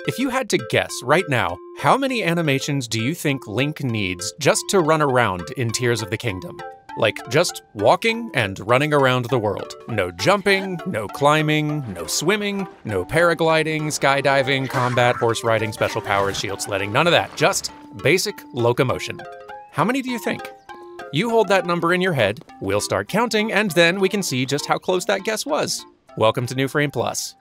If you had to guess right now, how many animations do you think Link needs just to run around in Tears of the Kingdom? Like, just walking and running around the world. No jumping, no climbing, no swimming, no paragliding, skydiving, combat, horse riding, special powers, shield sledding, none of that. Just basic locomotion. How many do you think? You hold that number in your head, we'll start counting, and then we can see just how close that guess was. Welcome to New Frame Plus.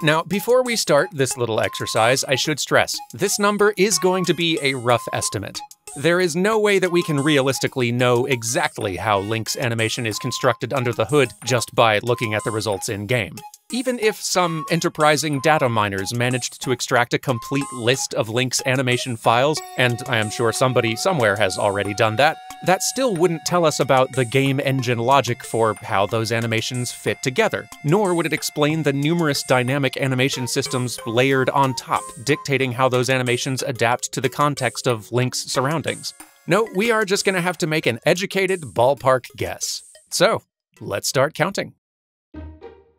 Now, before we start this little exercise, I should stress, this number is going to be a rough estimate. There is no way that we can realistically know exactly how Link's animation is constructed under the hood just by looking at the results in-game. Even if some enterprising data miners managed to extract a complete list of Link's animation files, and I am sure somebody somewhere has already done that, that still wouldn't tell us about the game engine logic for how those animations fit together, nor would it explain the numerous dynamic animation systems layered on top, dictating how those animations adapt to the context of Link's surroundings. No, we are just gonna have to make an educated ballpark guess. So, let's start counting.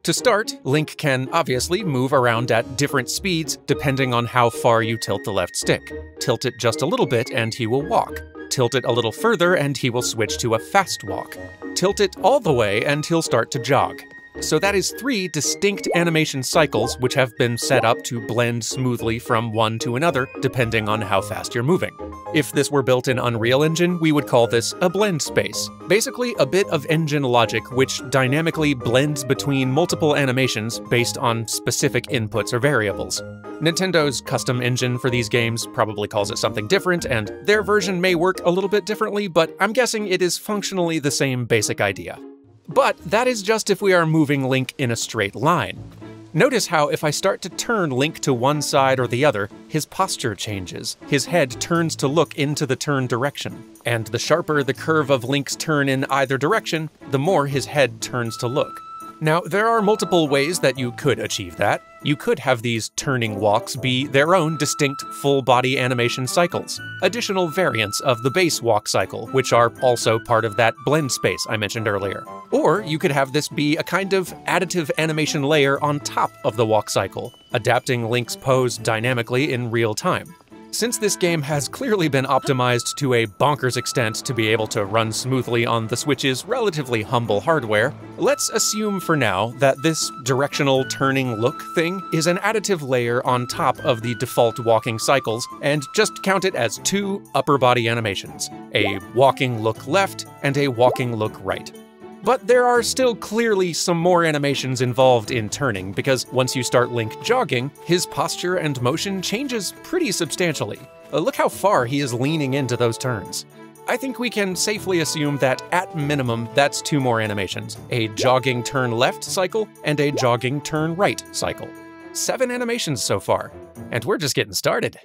To start, Link can obviously move around at different speeds depending on how far you tilt the left stick. Tilt it just a little bit and he will walk. Tilt it a little further and he will switch to a fast walk. Tilt it all the way and he'll start to jog. So that is 3 distinct animation cycles which have been set up to blend smoothly from one to another depending on how fast you're moving. If this were built in Unreal Engine, we would call this a blend space. Basically, a bit of engine logic which dynamically blends between multiple animations based on specific inputs or variables. Nintendo's custom engine for these games probably calls it something different, and their version may work a little bit differently, but I'm guessing it is functionally the same basic idea. But that is just if we are moving Link in a straight line. Notice how if I start to turn Link to one side or the other, his posture changes. His head turns to look into the turn direction. And the sharper the curve of Link's turn in either direction, the more his head turns to look. Now, there are multiple ways that you could achieve that. You could have these turning walks be their own distinct full-body animation cycles, additional variants of the base walk cycle, which are also part of that blend space I mentioned earlier. Or you could have this be a kind of additive animation layer on top of the walk cycle, adapting Link's pose dynamically in real time. Since this game has clearly been optimized to a bonkers extent to be able to run smoothly on the Switch's relatively humble hardware, let's assume for now that this directional turning look thing is an additive layer on top of the default walking cycles, and just count it as 2 upper body animations, a walking look left and a walking look right. But there are still clearly some more animations involved in turning, because once you start Link jogging, his posture and motion changes pretty substantially. Look how far he is leaning into those turns. I think we can safely assume that at minimum that's 2 more animations, a jogging turn left cycle and a jogging turn right cycle. 7 animations so far, and we're just getting started.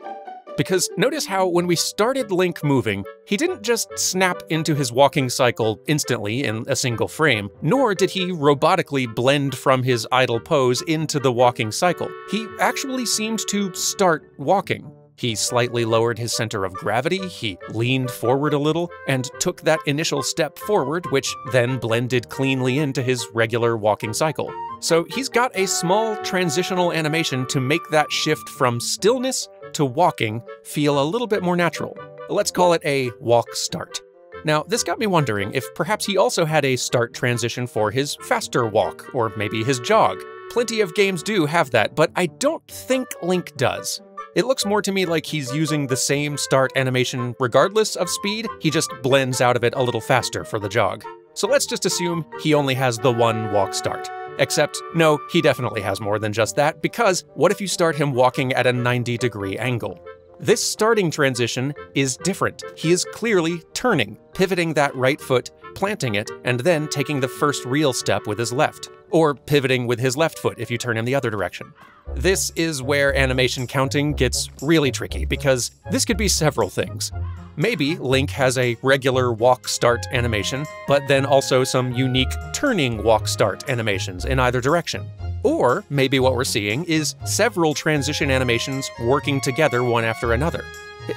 Because notice how when we started Link moving, he didn't just snap into his walking cycle instantly in a single frame, nor did he robotically blend from his idle pose into the walking cycle. He actually seemed to start walking. He slightly lowered his center of gravity, he leaned forward a little, and took that initial step forward, which then blended cleanly into his regular walking cycle. So he's got a small transitional animation to make that shift from stillness to walking feel a little bit more natural. Let's call it a walk start. Now, this got me wondering if perhaps he also had a start transition for his faster walk, or maybe his jog. Plenty of games do have that, but I don't think Link does. It looks more to me like he's using the same start animation regardless of speed, he just blends out of it a little faster for the jog. So let's just assume he only has the 1 walk start. Except, no, he definitely has more than just that, because what if you start him walking at a 90-degree angle? This starting transition is different. He is clearly turning, pivoting that right foot, planting it, and then taking the first real step with his left. Or pivoting with his left foot if you turn him the other direction. This is where animation counting gets really tricky, because this could be several things. Maybe Link has a regular walk start animation, but then also some unique turning walk start animations in either direction. Or maybe what we're seeing is several transition animations working together one after another.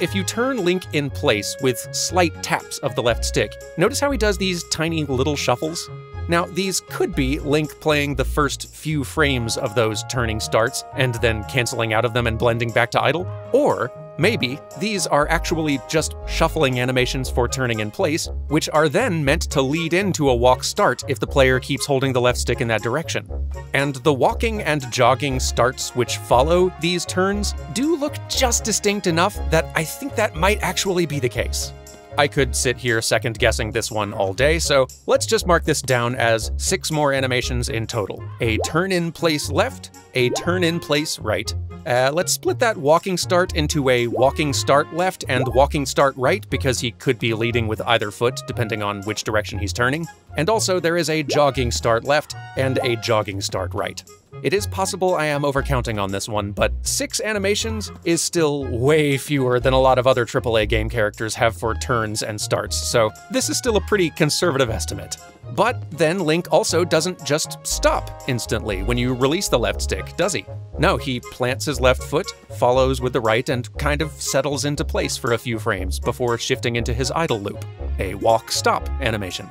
If you turn Link in place with slight taps of the left stick, notice how he does these tiny little shuffles? Now, these could be Link playing the first few frames of those turning starts and then canceling out of them and blending back to idle, or maybe these are actually just shuffling animations for turning in place, which are then meant to lead into a walk start if the player keeps holding the left stick in that direction. And the walking and jogging starts which follow these turns do look just distinct enough that I think that might actually be the case. I could sit here second-guessing this one all day, so let's just mark this down as 6 more animations in total. A turn-in-place left, a turn-in-place right. Let's split that walking start into a walking start left and walking start right, because he could be leading with either foot, depending on which direction he's turning. And also there is a jogging start left and a jogging start right. It is possible I am overcounting on this one, but 6 animations is still way fewer than a lot of other AAA game characters have for turns and starts, so this is still a pretty conservative estimate. But then Link also doesn't just stop instantly when you release the left stick, does he? No, he plants his left foot, follows with the right, and kind of settles into place for a few frames before shifting into his idle loop, a walk-stop animation.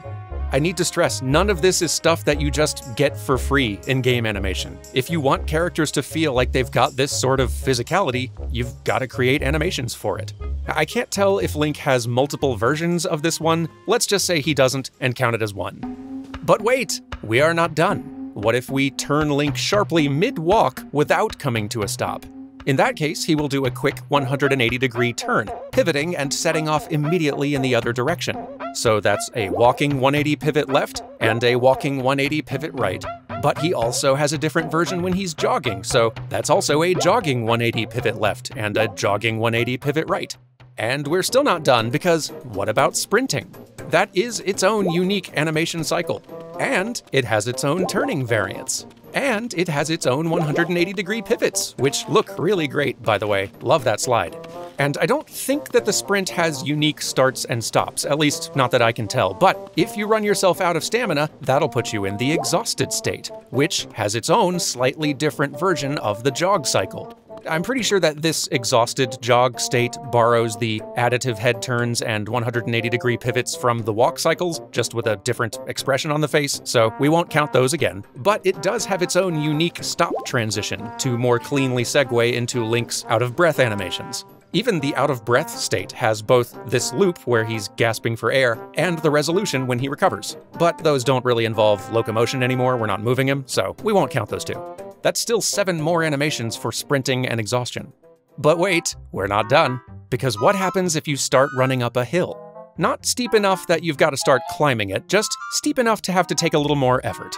I need to stress, none of this is stuff that you just get for free in game animation. If you want characters to feel like they've got this sort of physicality, you've got to create animations for it. I can't tell if Link has multiple versions of this one. Let's just say he doesn't and count it as one. But wait, we are not done. What if we turn Link sharply mid-walk without coming to a stop? In that case, he will do a quick 180-degree turn, pivoting and setting off immediately in the other direction. So that's a walking 180 pivot left and a walking 180 pivot right. But he also has a different version when he's jogging, so that's also a jogging 180 pivot left and a jogging 180 pivot right. And we're still not done, because what about sprinting? That is its own unique animation cycle. And it has its own turning variants. And it has its own 180-degree pivots, which look really great, by the way. Love that slide. And I don't think that the sprint has unique starts and stops, at least not that I can tell, but if you run yourself out of stamina, that'll put you in the exhausted state, which has its own slightly different version of the jog cycle. I'm pretty sure that this exhausted jog state borrows the additive head turns and 180-degree pivots from the walk cycles, just with a different expression on the face, so we won't count those again. But it does have its own unique stop transition to more cleanly segue into Link's out-of-breath animations. Even the out-of-breath state has both this loop where he's gasping for air and the resolution when he recovers. But those don't really involve locomotion anymore, we're not moving him, so we won't count those two. That's still 7 more animations for sprinting and exhaustion. But wait, we're not done. Because what happens if you start running up a hill? Not steep enough that you've got to start climbing it, just steep enough to have to take a little more effort.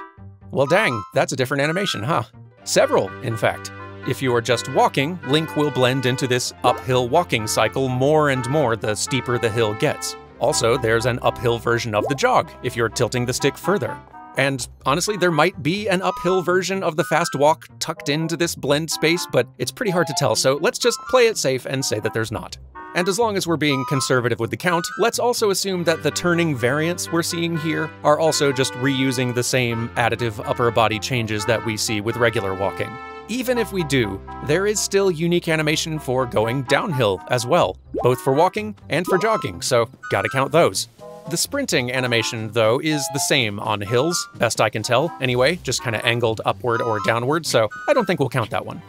Well dang, that's a different animation, huh? Several, in fact. If you are just walking, Link will blend into this uphill walking cycle more and more the steeper the hill gets. Also, there's an uphill version of the jog if you're tilting the stick further. And honestly, there might be an uphill version of the fast walk tucked into this blend space, but it's pretty hard to tell, so let's just play it safe and say that there's not. And as long as we're being conservative with the count, let's also assume that the turning variants we're seeing here are also just reusing the same additive upper body changes that we see with regular walking. Even if we do, there is still unique animation for going downhill as well, both for walking and for jogging, so gotta count those. The sprinting animation, though, is the same on hills, best I can tell, anyway, just kinda angled upward or downward, so I don't think we'll count that one.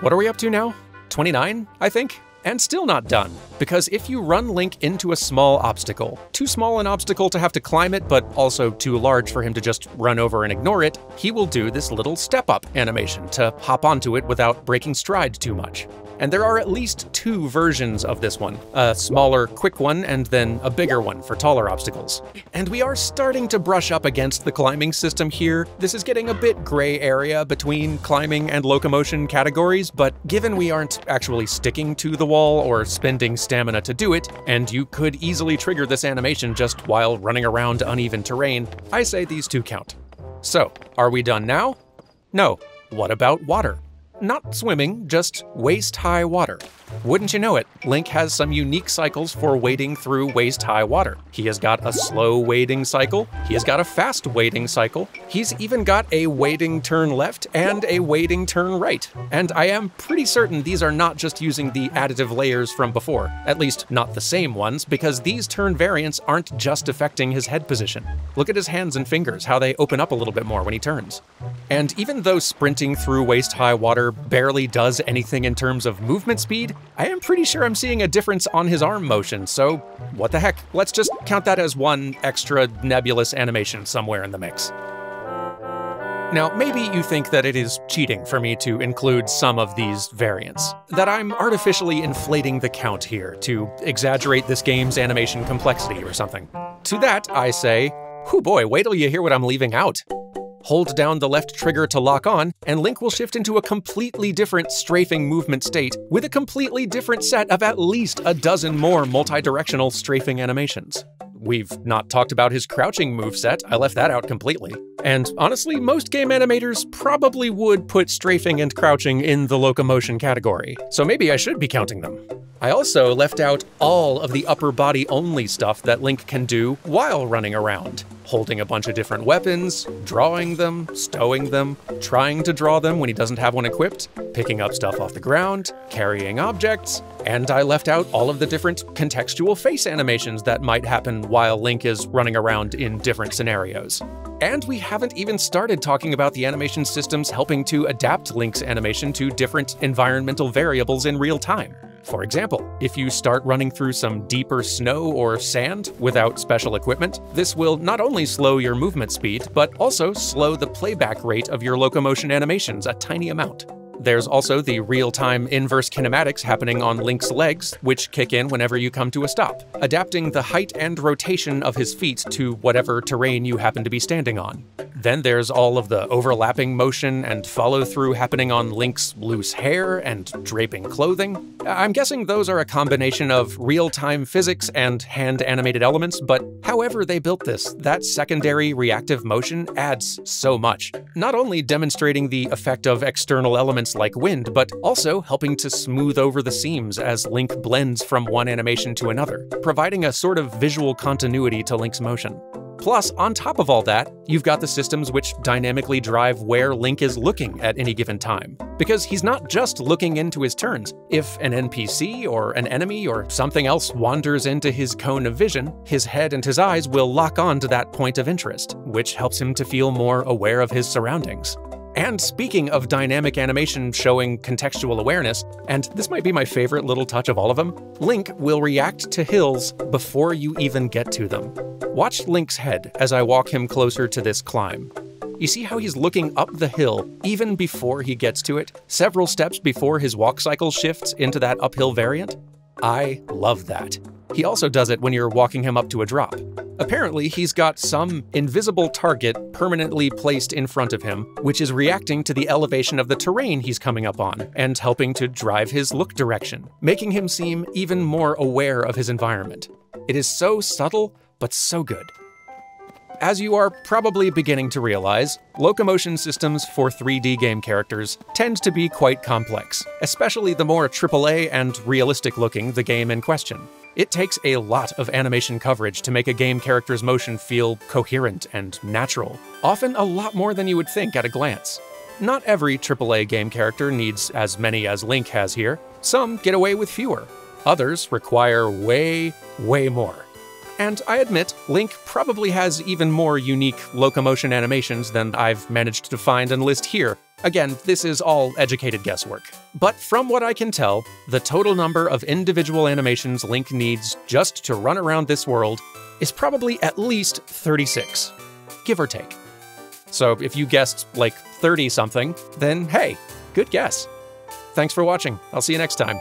What are we up to now? 29, I think? And still not done, because if you run Link into a small obstacle, too small an obstacle to have to climb it, but also too large for him to just run over and ignore it, he will do this little step-up animation to hop onto it without breaking stride too much. And there are at least 2 versions of this one, a smaller, quick one, and then a bigger one for taller obstacles. And we are starting to brush up against the climbing system here. This is getting a bit gray area between climbing and locomotion categories, but given we aren't actually sticking to the wall or spending stamina to do it, and you could easily trigger this animation just while running around uneven terrain, I say these 2 count. So, are we done now? No. What about water? Not swimming, just waist-high water. Wouldn't you know it, Link has some unique cycles for wading through waist-high water. He has got a slow wading cycle, he has got a fast wading cycle, he's even got a wading turn left and a wading turn right. And I am pretty certain these are not just using the additive layers from before, at least not the same ones, because these turn variants aren't just affecting his head position. Look at his hands and fingers, how they open up a little bit more when he turns. And even though sprinting through waist-high water barely does anything in terms of movement speed, I am pretty sure I'm seeing a difference on his arm motion, so what the heck, let's just count that as one extra nebulous animation somewhere in the mix. Now, maybe you think that it is cheating for me to include some of these variants, that I'm artificially inflating the count here to exaggerate this game's animation complexity or something. To that, I say, whew boy, wait till you hear what I'm leaving out. Hold down the left trigger to lock on, and Link will shift into a completely different strafing movement state with a completely different set of at least a dozen more multi-directional strafing animations. We've not talked about his crouching moveset, I left that out completely. And honestly, most game animators probably would put strafing and crouching in the locomotion category, so maybe I should be counting them. I also left out all of the upper body only stuff that Link can do while running around. Holding a bunch of different weapons, drawing them, stowing them, trying to draw them when he doesn't have one equipped, picking up stuff off the ground, carrying objects, and I left out all of the different contextual face animations that might happen while Link is running around in different scenarios. And we haven't even started talking about the animation systems helping to adapt Link's animation to different environmental variables in real time. For example, if you start running through some deeper snow or sand without special equipment, this will not only slow your movement speed, but also slow the playback rate of your locomotion animations a tiny amount. There's also the real-time inverse kinematics happening on Link's legs, which kick in whenever you come to a stop, adapting the height and rotation of his feet to whatever terrain you happen to be standing on. Then there's all of the overlapping motion and follow-through happening on Link's loose hair and draping clothing. I'm guessing those are a combination of real-time physics and hand-animated elements, but however they built this, that secondary reactive motion adds so much, not only demonstrating the effect of external elements like wind, but also helping to smooth over the seams as Link blends from one animation to another, providing a sort of visual continuity to Link's motion. Plus, on top of all that, you've got the systems which dynamically drive where Link is looking at any given time. Because he's not just looking into his turns. If an NPC or an enemy or something else wanders into his cone of vision, his head and his eyes will lock on to that point of interest, which helps him to feel more aware of his surroundings. And speaking of dynamic animation showing contextual awareness, and this might be my favorite little touch of all of them, Link will react to hills before you even get to them. Watch Link's head as I walk him closer to this climb. You see how he's looking up the hill even before he gets to it, several steps before his walk cycle shifts into that uphill variant? I love that. He also does it when you're walking him up to a drop. Apparently, he's got some invisible target permanently placed in front of him, which is reacting to the elevation of the terrain he's coming up on, and helping to drive his look direction, making him seem even more aware of his environment. It is so subtle, but so good. As you are probably beginning to realize, locomotion systems for 3D game characters tend to be quite complex, especially the more AAA and realistic looking the game in question. It takes a lot of animation coverage to make a game character's motion feel coherent and natural, often a lot more than you would think at a glance. Not every AAA game character needs as many as Link has here. Some get away with fewer. Others require way more. And I admit, Link probably has even more unique locomotion animations than I've managed to find and list here. Again, this is all educated guesswork. But from what I can tell, the total number of individual animations Link needs just to run around this world is probably at least 36, give or take. So if you guessed like 30-something, then hey, good guess. Thanks for watching. I'll see you next time.